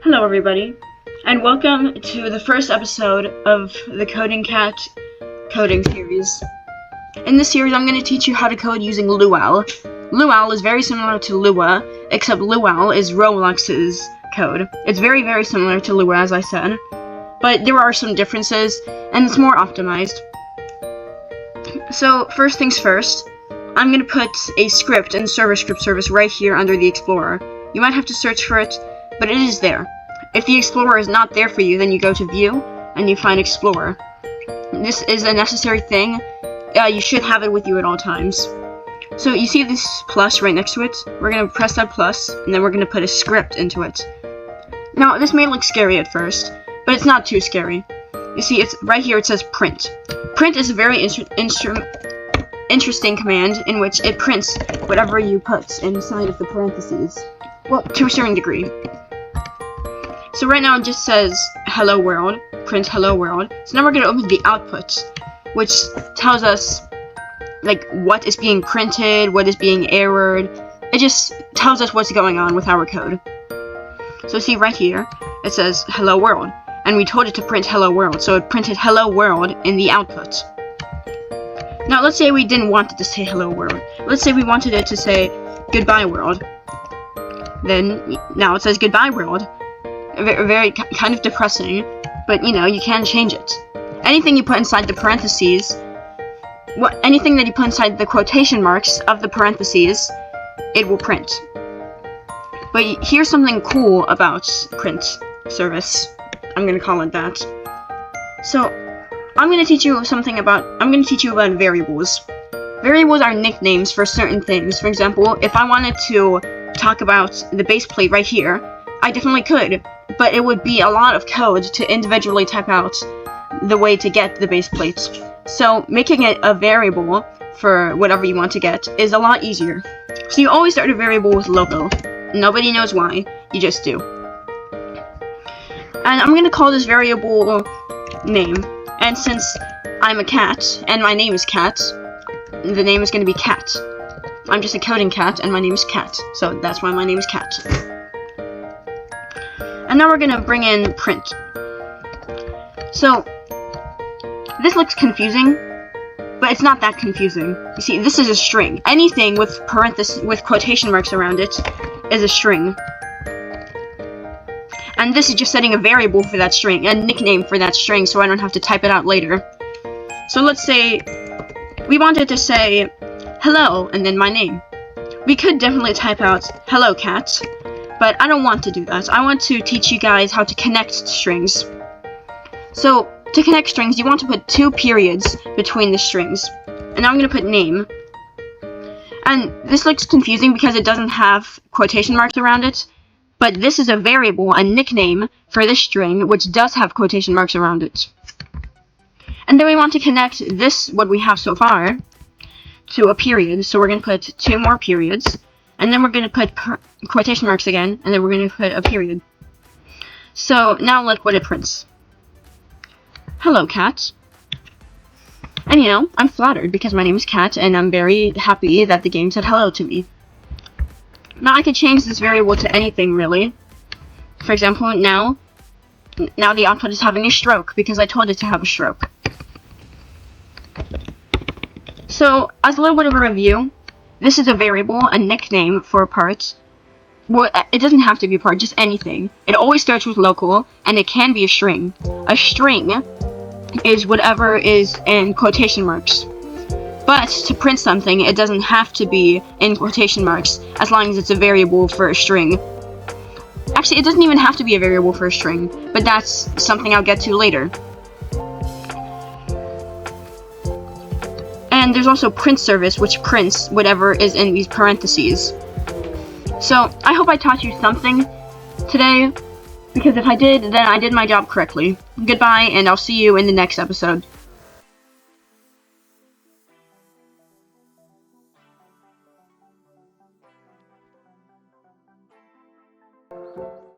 Hello everybody, and welcome to the first episode of the Coding Cat coding series. In this series, I'm going to teach you how to code using Luau. Luau is very similar to Lua, except Luau is Roblox's code. It's very, very similar to Lua, as I said, but there are some differences, and it's more optimized. So, first things first, I'm going to put a script in Server Script Service right here under the Explorer. You might have to search for it, but it is there. If the Explorer is not there for you, then you go to View, and you find Explorer. This is a necessary thing. You should have it with you at all times. So you see this plus right next to it? We're going to press that plus, and then we're going to put a script into it. Now, this may look scary at first, but it's not too scary. You see, it's right here it says print. Print is a very interesting command in which it prints whatever you put inside of the parentheses. Well, to a certain degree. So right now it just says hello world, print hello world. So now we're going to open the output, which tells us like what is being printed, what is being errored. It just tells us what's going on with our code. So see right here, it says hello world, and we told it to print hello world, so it printed hello world in the output. Now let's say we didn't want it to say hello world. Let's say we wanted it to say goodbye world. Then now it says goodbye world. Very kind of depressing, but you know, you can change it. Anything you put inside the parentheses, anything that you put inside the quotation marks of the parentheses, it will print. But here's something cool about print service. I'm gonna call it that. So, I'm gonna teach you about variables. Variables are nicknames for certain things. For example, if I wanted to talk about the base plate right here, I definitely could, but it would be a lot of code to individually type out the way to get the base plates. So making it a variable for whatever you want to get is a lot easier. So you always start a variable with local. Nobody knows why, you just do. And I'm going to call this variable name. And since I'm a cat, and my name is Cat, the name is going to be Cat. I'm just a coding cat, and my name is Cat, so that's why my name is Cat. And now we're going to bring in print. So, this looks confusing, but it's not that confusing. You see, this is a string. Anything with quotation marks around it is a string. And this is just setting a variable for that string, a nickname for that string, so I don't have to type it out later. So let's say we wanted to say hello and then my name. We could definitely type out hello cat, but I don't want to do that. I want to teach you guys how to connect strings. So to connect strings, you want to put 2 periods between the strings. And now I'm going to put name. And this looks confusing because it doesn't have quotation marks around it. But this is a variable, a nickname, for this string, which does have quotation marks around it. And then we want to connect this, what we have so far, to a period. So we're going to put 2 more periods. And then we're going to put quotation marks again. And then we're going to put a period. So now look what it prints. Hello, Cat. And you know, I'm flattered because my name is Cat, and I'm very happy that the game said hello to me. Now I could change this variable to anything, really. For example, now the output is having a stroke because I told it to have a stroke. So, as a little bit of a review, this is a variable, a nickname for a part. Well, it doesn't have to be a part, just anything. It always starts with local, and it can be a string. A string is whatever is in quotation marks. But to print something, it doesn't have to be in quotation marks, as long as it's a variable for a string. Actually, it doesn't even have to be a variable for a string, but that's something I'll get to later. And there's also print service, which prints whatever is in these parentheses. So, I hope I taught you something today, because if I did, then I did my job correctly. Goodbye, and I'll see you in the next episode.